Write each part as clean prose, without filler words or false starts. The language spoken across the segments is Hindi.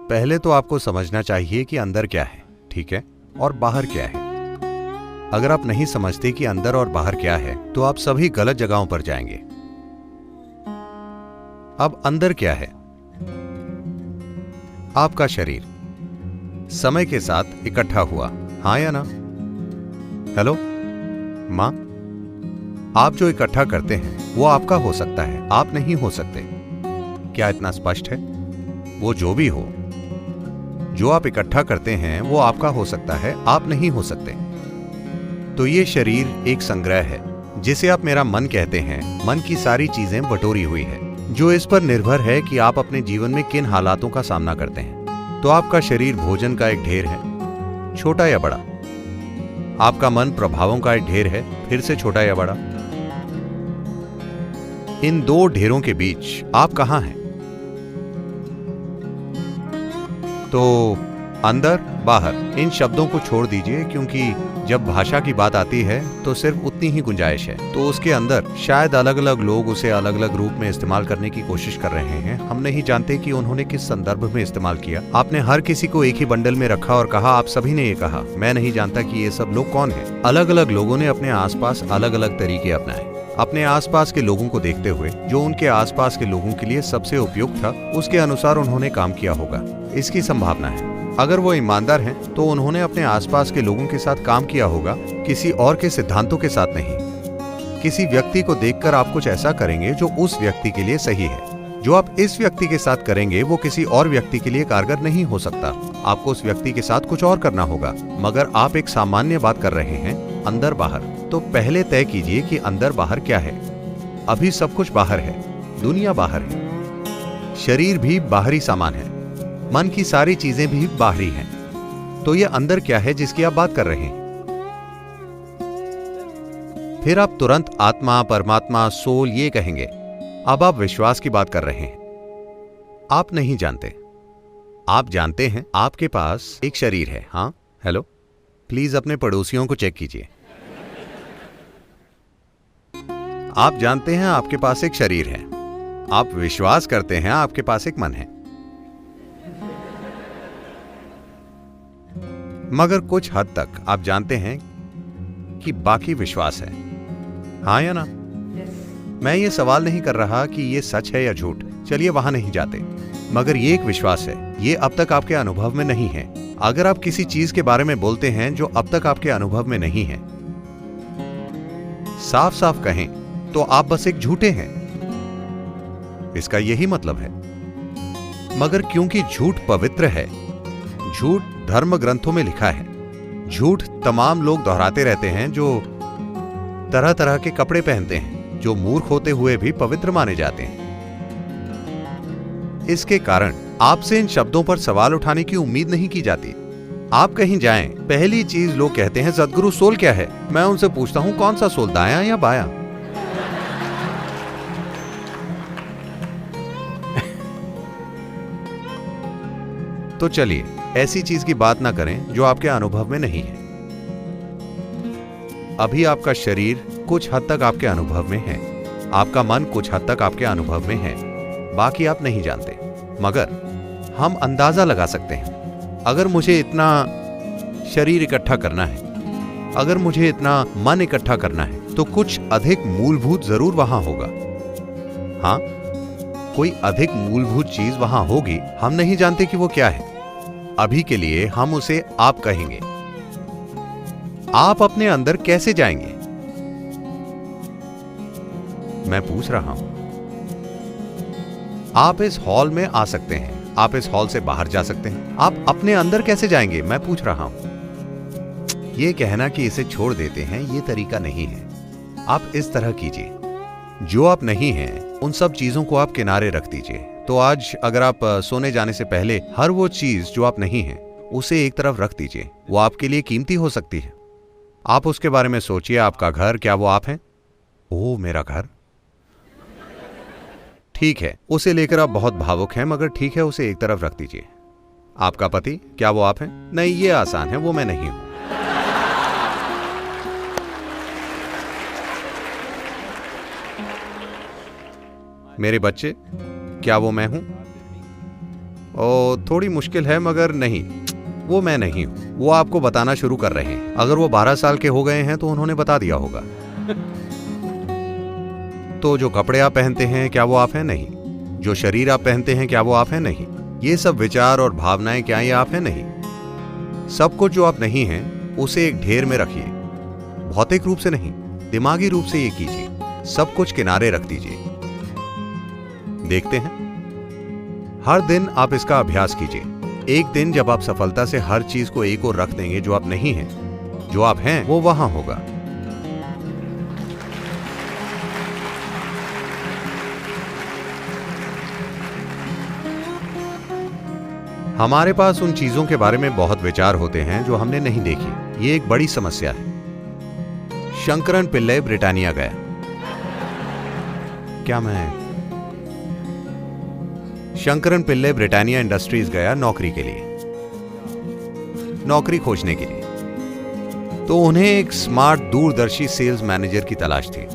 पहले तो आपको समझना चाहिए कि अंदर क्या है, ठीक है, और बाहर क्या है। अगर आप नहीं समझते कि अंदर और बाहर क्या है तो आप सभी गलत जगहों पर जाएंगे। अब अंदर क्या है? आपका शरीर समय के साथ इकट्ठा हुआ, हाँ या ना? हेलो मां, आप जो इकट्ठा करते हैं वो आपका हो सकता है, आप नहीं हो सकते। क्या इतना स्पष्ट है? वो जो भी हो, जो आप इकट्ठा करते हैं वो आपका हो सकता है, आप नहीं हो सकते। तो ये शरीर एक संग्रह है जिसे आप मेरा मन कहते हैं। मन की सारी चीजें बटोरी हुई है जो इस पर निर्भर है कि आप अपने जीवन में किन हालातों का सामना करते हैं। तो आपका शरीर भोजन का एक ढेर है, छोटा या बड़ा। आपका मन प्रभावों का एक ढेर है, फिर से छोटा या बड़ा। इन दो ढेरों के बीच आप कहां हैं? तो अंदर बाहर इन शब्दों को छोड़ दीजिए, क्योंकि जब भाषा की बात आती है तो सिर्फ उतनी ही गुंजाइश है। तो उसके अंदर शायद अलग अलग लोग उसे अलग अलग रूप में इस्तेमाल करने की कोशिश कर रहे हैं। हम नहीं जानते कि उन्होंने किस संदर्भ में इस्तेमाल किया। आपने हर किसी को एक ही बंडल में रखा और कहा, आप सभी ने ये कहा। मैं नहीं जानता कि ये सब लोग कौन हैं। अलग अलग लोगों ने अपने आसपास अलग अलग तरीके अपनाए। अपने आसपास के लोगों को देखते हुए जो उनके आसपास के लोगों के लिए सबसे उपयुक्त था, उसके अनुसार उन्होंने काम किया होगा। इसकी संभावना है। अगर वो ईमानदार हैं तो उन्होंने अपने आसपास के लोगों के साथ काम किया होगा, किसी और के सिद्धांतों के साथ नहीं। किसी व्यक्ति को देखकर आप कुछ ऐसा करेंगे जो उस व्यक्ति के लिए सही है। जो आप इस व्यक्ति के साथ करेंगे वो किसी और व्यक्ति के लिए कारगर नहीं हो सकता। आपको उस व्यक्ति के साथ कुछ और करना होगा। मगर आप एक सामान्य बात कर रहे हैं, अंदर बाहर। तो पहले तय कीजिए कि अंदर बाहर क्या है। अभी सब कुछ बाहर है, दुनिया बाहर है, शरीर भी बाहरी सामान है, मन की सारी चीजें भी बाहरी हैं। तो ये अंदर क्या है जिसकी आप बात कर रहे हैं? फिर आप तुरंत आत्मा, परमात्मा, सोल ये कहेंगे। अब आप विश्वास की बात कर रहे हैं। आप नहीं जानते। आप जानते हैं आपके पास एक शरीर है। हाँ, हेलो, प्लीज अपने पड़ोसियों को चेक कीजिए। आप जानते हैं आपके पास एक शरीर है। आप विश्वास करते हैं आपके पास एक मन है। मगर कुछ हद तक आप जानते हैं कि बाकी विश्वास है, हाँ या ना? मैं ये सवाल नहीं कर रहा कि ये सच है या झूठ, चलिए वहां नहीं जाते। मगर ये एक विश्वास है, ये अब तक आपके अनुभव में नहीं है। अगर आप किसी चीज के बारे में बोलते हैं जो अब तक आपके अनुभव में नहीं है, साफ साफ कहें तो आप बस एक झूठे हैं। इसका यही मतलब है। मगर क्योंकि झूठ पवित्र है, झूठ धर्म ग्रंथों में लिखा है, झूठ तमाम लोग दोहराते रहते हैं जो तरह तरह के कपड़े पहनते हैं, जो मूर्ख होते हुए भी पवित्र माने जाते हैं। इसके कारण आपसे इन शब्दों पर सवाल उठाने की उम्मीद नहीं की जाती। आप कहीं जाएं, पहली चीज लोग कहते हैं, सद्गुरु सोल क्या है? मैं उनसे पूछता हूं, कौन सा सोल, दायां या बायां? तो चलिए ऐसी चीज की बात ना करें जो आपके अनुभव में नहीं है। अभी आपका शरीर कुछ हद तक आपके अनुभव में है, आपका मन कुछ हद तक आपके अनुभव में है, बाकी आप नहीं जानते। मगर हम अंदाजा लगा सकते हैं। अगर मुझे इतना शरीर इकट्ठा करना है, अगर मुझे इतना मन इकट्ठा करना है, तो कुछ अधिक मूलभूत जरूर वहां होगा। हाँ, कोई अधिक मूलभूत चीज वहां होगी, हम नहीं जानते कि वो क्या है। अभी के लिए हम उसे आप कहेंगे। आप अपने अंदर कैसे जाएंगे? मैं पूछ रहा हूं। आप इस हॉल में आ सकते हैं, आप इस हॉल से बाहर जा सकते हैं। आप अपने अंदर कैसे जाएंगे? मैं पूछ रहा हूं। यह कहना कि इसे छोड़ देते हैं, यह तरीका नहीं है। आप इस तरह कीजिए, जो आप नहीं हैं उन सब चीजों को आप किनारे रख दीजिए। तो आज अगर आप सोने जाने से पहले हर वो चीज जो आप नहीं हैं उसे एक तरफ रख दीजिए। वो आपके लिए कीमती हो सकती है। आप उसके बारे में सोचिए। आपका घर, क्या वो आप हैं? ओह, मेरा घर, ठीक है, उसे लेकर आप बहुत भावुक हैं, मगर ठीक है, उसे एक तरफ रख दीजिए। आपका पति, क्या वो आप हैं? नहीं, ये आसान है, वो मैं नहीं हूं। मेरे बच्चे, क्या वो मैं हूं? थोड़ी मुश्किल है मगर नहीं, वो मैं नहीं हूँ। वो आपको बताना शुरू कर रहे हैं। अगर वो 12 साल के हो गए हैं तो उन्होंने बता दिया होगा। तो जो कपड़े आप पहनते हैं क्या वो आप हैं? नहीं। जो शरीर आप पहनते हैं क्या वो आप हैं? नहीं। ये सब विचार और भावनाएं क्या ये आप हैं? नहीं। सब कुछ जो आप नहीं हैं उसे एक ढेर में रखिए। भौतिक रूप से नहीं, दिमागी रूप से ये कीजिए। सब कुछ किनारे रख दीजिए। देखते हैं, हर दिन आप इसका अभ्यास कीजिए। एक दिन जब आप सफलता से हर चीज को एक ओर रख देंगे, जो आप नहीं हैं, जो आप हैं वो वहां होगा। हमारे पास उन चीजों के बारे में बहुत विचार होते हैं जो हमने नहीं देखी। ये एक बड़ी समस्या है। शंकरन पिल्लई ब्रिटानिया गया। शंकरन पिल्लई ब्रिटानिया इंडस्ट्रीज गया नौकरी के लिए, नौकरी खोजने के लिए। तो उन्हें एक स्मार्ट दूरदर्शी सेल्स मैनेजर की तलाश थी।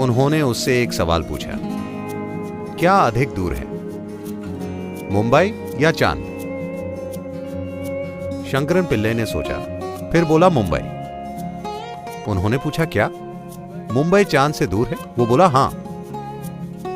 उन्होंने उससे एक सवाल पूछा, क्या अधिक दूर है, मुंबई या चांद? शंकरन पिल्लई ने सोचा, फिर बोला मुंबई। उन्होंने पूछा, क्या मुंबई चांद से दूर है? वो बोला, हां।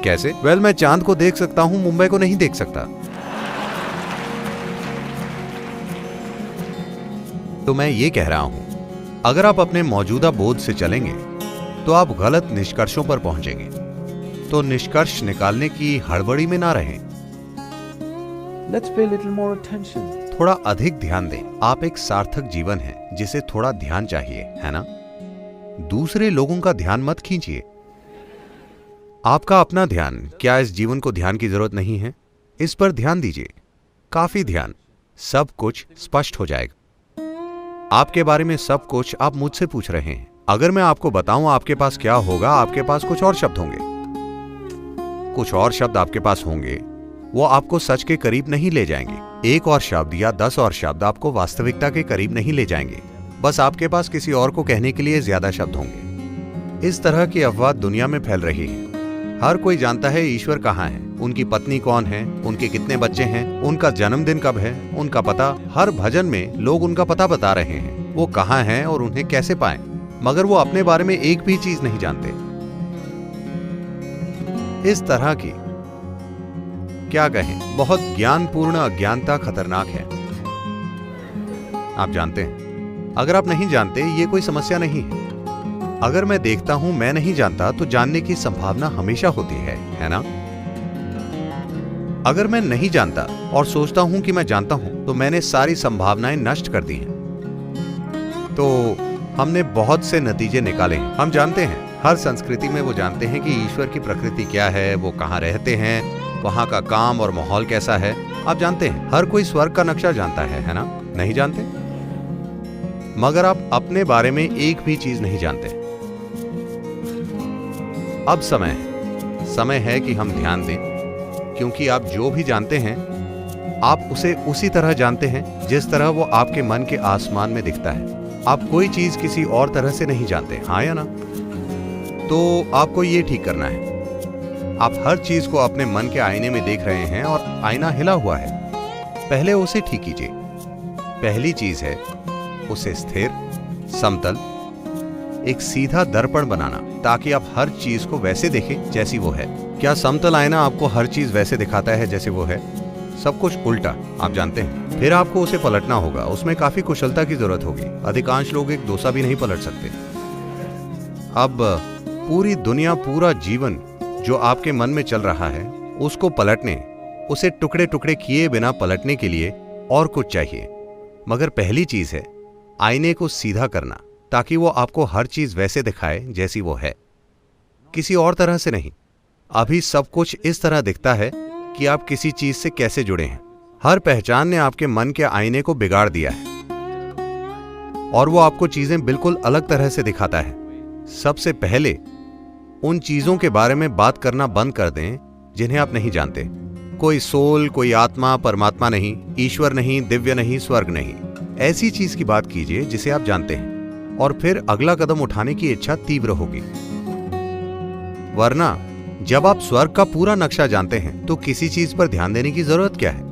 कैसे? वेल, मैं चांद को देख सकता हूं, मुंबई को नहीं देख सकता। तो मैं ये कह रहा हूं, अगर आप अपने मौजूदा बोध से चलेंगे तो आप गलत निष्कर्षों पर पहुंचेंगे। तो निष्कर्ष निकालने की हड़बड़ी में ना रहें। Let's pay a little more attention. थोड़ा अधिक ध्यान दें। आप एक सार्थक जीवन है जिसे थोड़ा ध्यान चाहिए, है ना? दूसरे लोगों का ध्यान मत खींचिए। आपका अपना ध्यान। क्या इस जीवन को ध्यान की जरूरत नहीं है? इस पर ध्यान दीजिए, काफी ध्यान। सब कुछ स्पष्ट हो जाएगा। आपके बारे में सब कुछ आप मुझसे पूछ रहे हैं। अगर मैं आपको बताऊं आपके पास क्या होगा, आपके पास कुछ और शब्द होंगे। कुछ और शब्द आपके पास होंगे, वो आपको सच के करीब नहीं ले जाएंगे। एक और शब्द या 10 और शब्द आपको वास्तविकता के करीब नहीं ले जाएंगे। बस आपके पास किसी और को कहने के लिए ज्यादा शब्द होंगे। इस तरह की अफवाह दुनिया में फैल रही है। हर कोई जानता है ईश्वर कहाँ है, उनकी पत्नी कौन है, उनके कितने बच्चे हैं, उनका जन्मदिन कब है, उनका पता। हर भजन में लोग उनका पता बता रहे हैं, वो कहाँ हैं और उन्हें कैसे पाएं। मगर वो अपने बारे में एक भी चीज नहीं जानते। इस तरह की, क्या कहें, बहुत ज्ञानपूर्ण अज्ञानता खतरनाक है। आप जानते हैं, अगर आप नहीं जानते ये कोई समस्या नहीं है। अगर मैं देखता हूं मैं नहीं जानता तो जानने की संभावना हमेशा होती है ना? अगर मैं नहीं जानता और सोचता हूं कि मैं जानता हूं तो मैंने सारी संभावनाएं नष्ट कर दी हैं। तो हमने बहुत से नतीजे निकाले हैं। हम जानते हैं, हर संस्कृति में वो जानते हैं कि ईश्वर की प्रकृति क्या है, वो कहाँ रहते हैं, वहां का काम और माहौल कैसा है। आप जानते हैं, हर कोई स्वर्ग का नक्शा जानता है ना? नहीं जानते? मगर आप अपने बारे में एक भी चीज नहीं जानते। अब समय है कि हम ध्यान दें, क्योंकि आप जो भी जानते हैं आप उसे उसी तरह जानते हैं जिस तरह वो आपके मन के आसमान में दिखता है। आप कोई चीज किसी और तरह से नहीं जानते, हाँ या ना? तो आपको ये ठीक करना है। आप हर चीज को अपने मन के आईने में देख रहे हैं और आईना हिला हुआ है। पहले उसे ठीक कीजिए। पहली चीज है उसे स्थिर, समतल, एक सीधा दर्पण बनाना, ताकि आप हर चीज को वैसे देखें जैसी वो है। क्या समतल आईना आपको हर चीज वैसे दिखाता है जैसे वो है? सब कुछ उल्टा, आप जानते हैं। फिर आपको उसे पलटना होगा। उसमें काफी कुशलता की जरूरत होगी। अधिकांश लोग एक डोसा भी नहीं पलट सकते। अब पूरी दुनिया, पूरा जीवन जो आपके मन में चल रहा है, उसको पलटने, उसे टुकड़े टुकड़े किए बिना पलटने के लिए और कुछ चाहिए। मगर पहली चीज है आईने को सीधा करना, ताकि वो आपको हर चीज वैसे दिखाए जैसी वो है, किसी और तरह से नहीं। अभी सब कुछ इस तरह दिखता है कि आप किसी चीज से कैसे जुड़े हैं। हर पहचान ने आपके मन के आईने को बिगाड़ दिया है और वो आपको चीजें बिल्कुल अलग तरह से दिखाता है। सबसे पहले उन चीजों के बारे में बात करना बंद कर दें जिन्हें आप नहीं जानते। कोई सोल, कोई आत्मा, परमात्मा नहीं, ईश्वर नहीं, दिव्य नहीं, स्वर्ग नहीं। ऐसी चीज की बात कीजिए जिसे आप जानते हैं, और फिर अगला कदम उठाने की इच्छा तीव्र होगी। वरना जब आप स्वर्ग का पूरा नक्शा जानते हैं तो किसी चीज पर ध्यान देने की जरूरत क्या है?